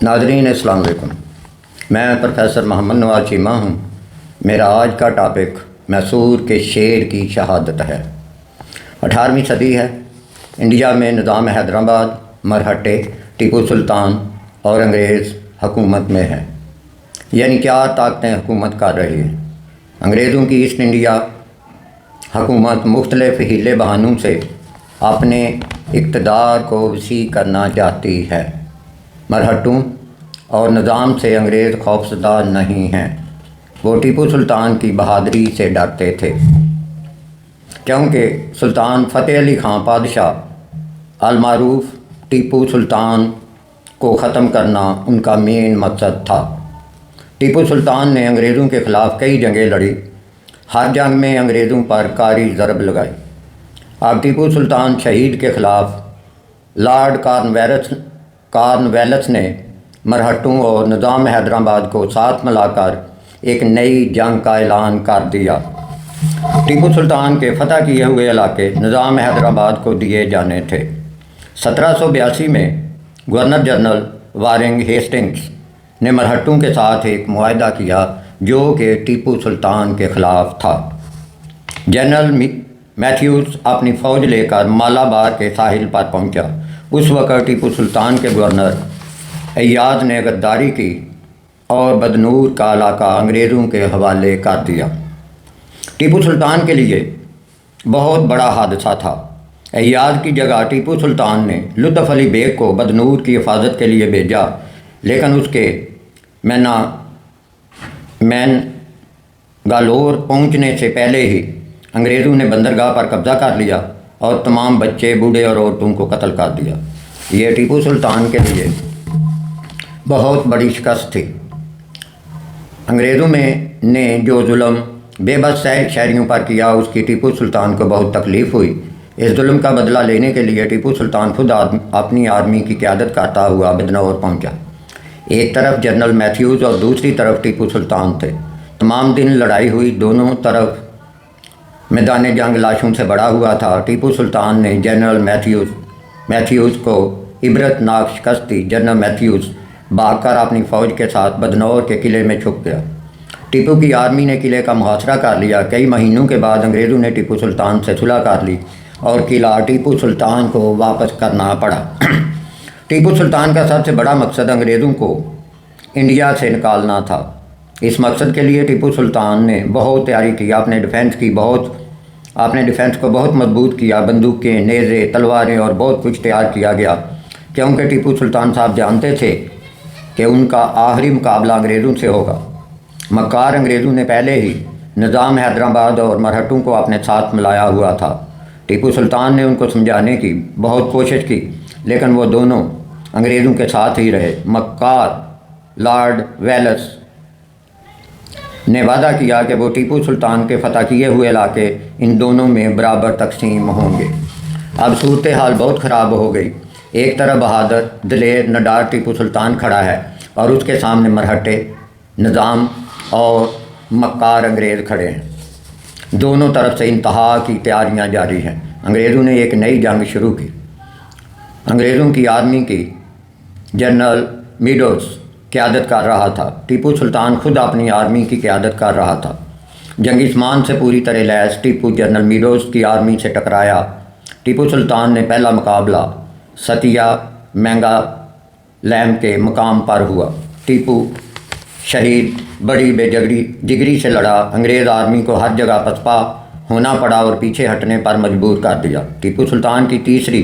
नाज़रीन अस्सलाम वालेकुम। मैं प्रोफेसर मोहम्मद नवाज चीमा हूँ। मेरा आज का टॉपिक मैसूर के शेर की शहादत है। 18वीं सदी है। इंडिया में निज़ाम हैदराबाद, मरहट्टे, टीपू सुल्तान और अंग्रेज़ हुकूमत में है। यानी क्या ताकतें हुकूमत कर रही हैं। अंग्रेज़ों की ईस्ट इंडिया हुकूमत मुख्तलिफ हीले बहानों से अपने इक़्तिदार को वसी करना चाहती है। मरहट्टों और निज़ाम से अंग्रेज़ खौफज़दा नहीं हैं। वो टीपू सुल्तान की बहादुरी से डरते थे, क्योंकि सुल्तान फ़तेह अली ख़ां पादशाह अलमारूफ टीपू सुल्तान को ख़त्म करना उनका मेन मकसद था। टीपू सुल्तान ने अंग्रेज़ों के ख़िलाफ़ कई जंगें लड़ी। हर जंग में अंग्रेज़ों पर कारी ज़रब लगाई। अब टीपू सुल्तान शहीद के ख़िलाफ़ लॉर्ड कॉर्नवालिस ने मरहट्टों और निज़ाम हैदराबाद को साथ मिलाकर एक नई जंग का ऐलान कर दिया। टीपू सुल्तान के फतह किए हुए इलाके निज़ाम हैदराबाद को दिए जाने थे। 1782 में गवर्नर जनरल वारेन हेस्टिंग्स ने मरहट्टों के साथ एक मुआहदा किया जो कि टीपू सुल्तान के ख़िलाफ़ था। जनरल मैथ्यूज़ अपनी फ़ौज लेकर मालाबार के साहिल पर पहुंचा। उस वक़्त टीपू सुल्तान के गवर्नर अय्याज़ ने गद्दारी की और बदनूर का इलाका अंग्रेज़ों के हवाले कर दिया। टीपू सुल्तान के लिए बहुत बड़ा हादसा था। अय्याज़ की जगह टीपू सुल्तान ने लुत्फ़ अली बेग को बदनूर की हिफाजत के लिए भेजा, लेकिन उसके मैनगालोर पहुंचने से पहले ही अंग्रेज़ों ने बंदरगाह पर कब्ज़ा कर लिया और तमाम बच्चे, बूढ़े और औरतों को कत्ल कर दिया। ये टीपू सुल्तान के लिए बहुत बड़ी शिकस्त थी। अंग्रेज़ों ने जो जुल्म बेबस शहरियों पर किया, उसकी टीपू सुल्तान को बहुत तकलीफ़ हुई। इस जुल्म का बदला लेने के लिए टीपू सुल्तान खुद अपनी आर्मी की क़यादत करता हुआ बिजनौर पहुंचा। एक तरफ जनरल मैथ्यूज़ और दूसरी तरफ टीपू सुल्तान थे। तमाम दिन लड़ाई हुई। दोनों तरफ मैदान जंग लाशों से भरा हुआ था। टीपू सुल्तान ने जनरल मैथ्यूज़ को इबरतनाक शिकस्त दी। जनरल मैथ्यूज़ भागकर अपनी फ़ौज के साथ बदनौर के किले में छुप गया। टीपू की आर्मी ने किले का मुहासरा कर लिया। कई महीनों के बाद अंग्रेज़ों ने टीपू सुल्तान से सुलह कर ली और किला टीपू सुल्तान को वापस करना पड़ा। टीपू सुल्तान का सबसे बड़ा मकसद अंग्रेज़ों को इंडिया से निकालना था। इस मकसद के लिए टीपू सुल्तान ने बहुत तैयारी की। अपने डिफेंस को बहुत मजबूत किया। बंदूकें, नेज़े, तलवारें और बहुत कुछ तैयार किया गया, क्योंकि टीपू सुल्तान साहब जानते थे कि उनका आखिरी मुकाबला अंग्रेज़ों से होगा। मक्कार अंग्रेज़ों ने पहले ही निज़ाम हैदराबाद और मरहट्टों को अपने साथ मिलाया हुआ था। टीपू सुल्तान ने उनको समझाने की बहुत कोशिश की, लेकिन वो दोनों अंग्रेज़ों के साथ ही रहे। मक्कार लॉर्ड वेल्स ने वादा किया कि वो टीपू सुल्तान के फतह किए हुए इलाके इन दोनों में बराबर तकसीम होंगे। अब सूरत हाल बहुत ख़राब हो गई। एक तरफ बहादुर, दिलेर, निडर टीपू सुल्तान खड़ा है और उसके सामने मरहट्टे, निज़ाम और मक्कार अंग्रेज़ खड़े हैं। दोनों तरफ से इंतहा की तैयारियां जारी हैं। अंग्रेज़ों ने एक नई जंग शुरू की। अंग्रेज़ों की आर्मी की जनरल मीडोज़ क़यादत कर रहा था। टीपू सुल्तान खुद अपनी आर्मी की क़यादत कर रहा था। जंगी सामान से पूरी तरह लैस टीपू जनरल मीडोज़ की आर्मी से टकराया। टीपू सुल्तान ने पहला मुकाबला सतिया मैंगालैम के मकाम पर हुआ। टीपू शहीद बड़ी बेजिगरी से लड़ा। अंग्रेज़ आर्मी को हर जगह पसपा होना पड़ा और पीछे हटने पर मजबूर कर दिया। टीपू सुल्तान की तीसरी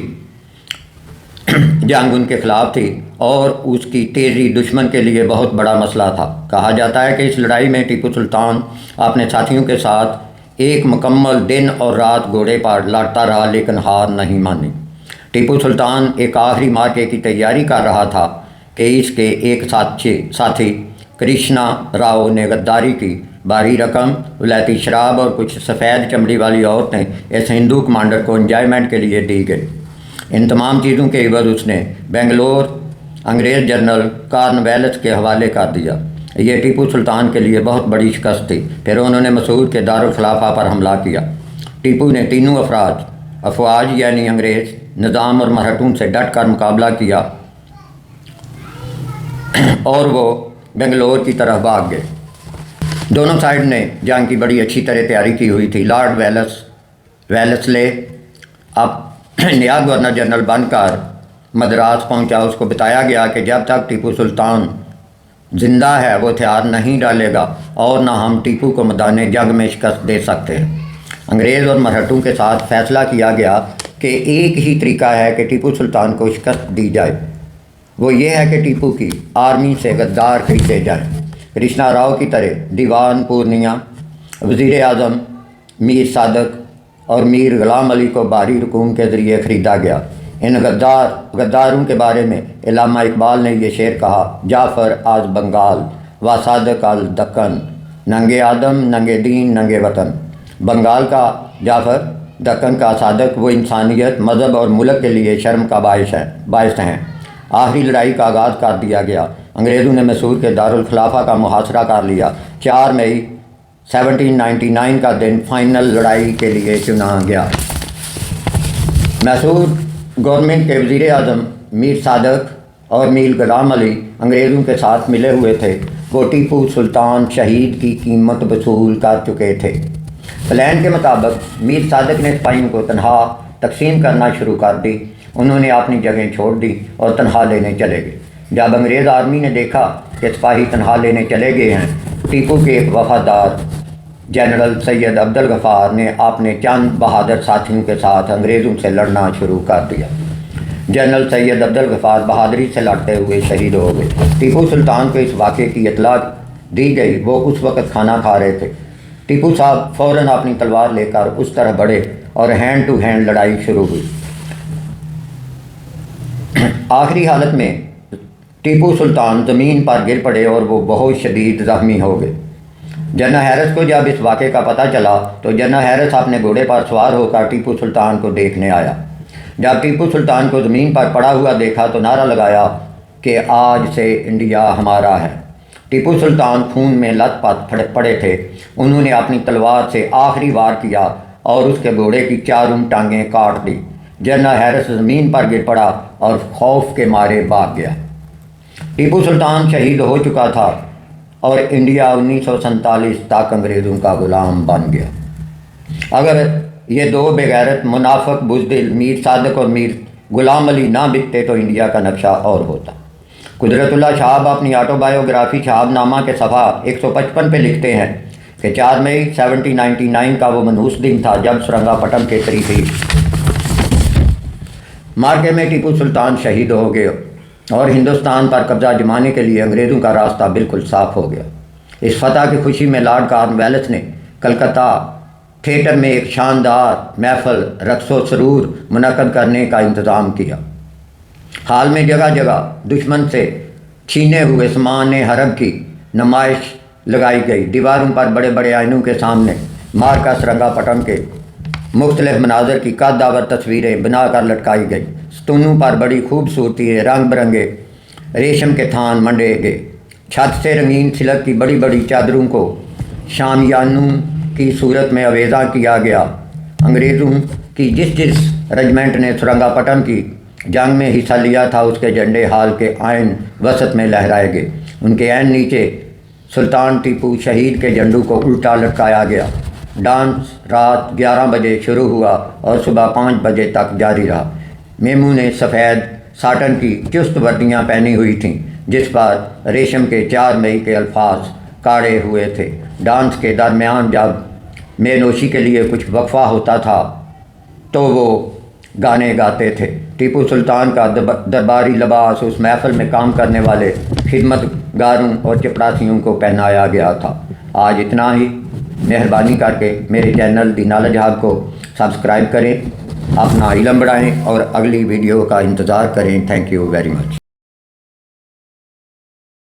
जंग उनके ख़िलाफ़ थी और उसकी तेज़ी दुश्मन के लिए बहुत बड़ा मसला था। कहा जाता है कि इस लड़ाई में टीपू सुल्तान अपने साथियों के साथ एक मुकम्मल दिन और रात घोड़े पर लड़ता रहा, लेकिन हार नहीं मानी। टीपू सुल्तान एक आखिरी मार्के की तैयारी कर रहा था कि इसके एक साथी कृष्णा राव ने गद्दारी की। भारी रकम, विलायती शराब और कुछ सफ़ेद चमड़ी वाली औरतें इस हिंदू कमांडर को एंजॉयमेंट के लिए दी गई। इन तमाम चीज़ों के एवज उसने बेंगलोर अंग्रेज़ जनरल कॉर्नवालिस के हवाले कर दिया। ये टीपू सुल्तान के लिए बहुत बड़ी शिकस्त थी। फिर उन्होंने मैसूर के दारुल खिलाफा पर हमला किया। टीपू ने तीनों अफवाज यानी अंग्रेज़, निज़ाम और मरहट्टों से डट कर मुकाबला किया اور وہ بنگلور کی طرف بھاگ گئے۔ دونوں سائڈ نے جنگ کی بڑی اچھی طرح تیاری کی ہوئی تھی۔ لارڈ ویلسلے اب نیا گورنر جنرل بن کر مدراس پہنچا۔ اس کو بتایا گیا کہ جب تک ٹیپو سلطان زندہ ہے وہ ہتھیار نہیں ڈالے گا اور نہ ہم ٹیپو کو میدان جنگ میں شکست دے سکتے ہیں۔ انگریز اور مرہٹوں کے ساتھ فیصلہ کیا گیا کہ ایک ہی طریقہ ہے کہ ٹیپو سلطان کو شکست دی جائے، وہ یہ ہے کہ ٹیپو کی آرمی سے غدار خریدے جائیں۔ کرشنا راؤ کی طرح دیوان پورنیا، وزیر اعظم میر صادق اور میر غلام علی کو بحری رقوم کے ذریعے خریدا گیا۔ ان غداروں کے بارے میں علامہ اقبال نے یہ شعر کہا: جعفر آز بنگال و صادق آز دکن، ننگے آدم ننگے دین ننگے وطن۔ بنگال کا جعفر، دکن کا صادق وہ انسانیت، مذہب اور ملک کے لیے شرم کا باعث ہیں۔ آخری لڑائی کا آغاز کر دیا گیا۔ انگریزوں نے میسور کے دارالخلافہ کا محاصرہ کر لیا۔ 4 مئی 1799 کا دن فائنل لڑائی کے لیے چنا گیا۔ میسور گورنمنٹ کے وزیر اعظم میر صادق اور میر غلام علی انگریزوں کے ساتھ ملے ہوئے تھے۔ وہ ٹیپو سلطان شہید کی قیمت وصول کر چکے تھے۔ پلان کے مطابق میر صادق نے سپاہیوں کو تنخواہ تقسیم کرنا شروع کر دی۔ انہوں نے اپنی جگہیں چھوڑ دی اور تنخواہ لینے چلے گئے۔ جب انگریز آرمی نے دیکھا کہ سپاہی تنخواہ لینے چلے گئے ہیں، ٹیپو کے ایک وفادار جنرل سید عبدالغفار نے اپنے چند بہادر ساتھیوں کے ساتھ انگریزوں سے لڑنا شروع کر دیا۔ جنرل سید عبدالغفار بہادری سے لڑتے ہوئے شہید ہو گئے۔ ٹیپو سلطان کو اس واقعے کی اطلاع دی گئی۔ وہ اس وقت کھانا کھا رہے تھے۔ ٹیپو صاحب فوراً اپنی تلوار لے کر اس طرح بڑھے اور ہینڈ ٹو ہینڈ لڑائی شروع ہوئی۔ آخری حالت میں ٹیپو سلطان زمین پر گر پڑے اور وہ بہت شدید زخمی ہو گئے۔ جنرل ہیرس کو جب اس واقعے کا پتہ چلا تو جنرل ہیرس اپنے گھوڑے پر سوار ہو کر ٹیپو سلطان کو دیکھنے آیا۔ جب ٹیپو سلطان کو زمین پر پڑا ہوا دیکھا تو نعرہ لگایا کہ آج سے انڈیا ہمارا ہے۔ ٹیپو سلطان خون میں لت پت پڑے تھے۔ انہوں نے اپنی تلوار سے آخری وار کیا اور اس کے گھوڑے کی چاروں ٹانگیں کاٹ دی۔ جنرل ہیرس زمین پر گر پڑا اور خوف کے مارے بھاگ گیا۔ ٹیپو سلطان شہید ہو چکا تھا اور انڈیا 1947 تک انگریزوں کا غلام بن گیا۔ اگر یہ دو بے غیرت منافق بزدل میر صادق اور میر غلام علی نہ بکتے تو انڈیا کا نقشہ اور ہوتا۔ قدرت اللہ شہاب اپنی آٹو بایوگرافی شہاب نامہ کے صفحہ 155 پہ لکھتے ہیں کہ 4 مئی 1799 کا وہ منحوس دن تھا جب سرنگا پٹم کے تاریخی مارکے میں ٹیپو سلطان شہید ہو گئے اور ہندوستان پر قبضہ جمانے کے لیے انگریزوں کا راستہ بالکل صاف ہو گیا۔ اس فتح کی خوشی میں لارڈ کارنوالیس نے کلکتہ تھیٹر میں ایک شاندار محفل رقص و سرور منعقد کرنے کا انتظام کیا۔ حال میں جگہ جگہ دشمن سے چھینے ہوئے سامان حرب کی نمائش لگائی گئی۔ دیواروں پر بڑے بڑے آئینوں کے سامنے مارکا سرنگا پٹم کے مختلف مناظر کی قد آور تصویریں بنا کر لٹکائی گئی۔ ستونوں پر بڑی خوبصورتی رنگ برنگے ریشم کے تھان منڈے گئے۔ چھت سے رنگین سلک کی بڑی بڑی چادروں کو شامیانوں کی صورت میں آویزاں کیا گیا۔ انگریزوں کی جس رجمنٹ نے سرنگا پٹم کی جنگ میں حصہ لیا تھا اس کے جھنڈے ہال کے عین وسط میں لہرائے گئے۔ ان کے عین نیچے سلطان ٹیپو شہید کے جھنڈوں کو الٹا لٹکایا گیا۔ ڈانس رات 11 بجے شروع ہوا اور صبح 5 بجے تک جاری رہا۔ میموں نے سفید ساٹن کی چست وردیاں پہنی ہوئی تھیں جس پر ریشم کے 4 مئی کے الفاظ کاڑے ہوئے تھے۔ ڈانس کے درمیان جب مے نوشی کے لیے کچھ وقفہ ہوتا تھا تو وہ گانے گاتے تھے۔ ٹیپو سلطان کا درباری لباس اس محفل میں کام کرنے والے خدمت گاروں اور چپڑاسیوں کو پہنایا گیا تھا۔ آج اتنا ہی۔ مہربانی کر کے میرے چینل دی نالج ہب کو سبسکرائب کریں، اپنا علم بڑھائیں اور اگلی ویڈیو کا انتظار کریں۔ Thank you very much.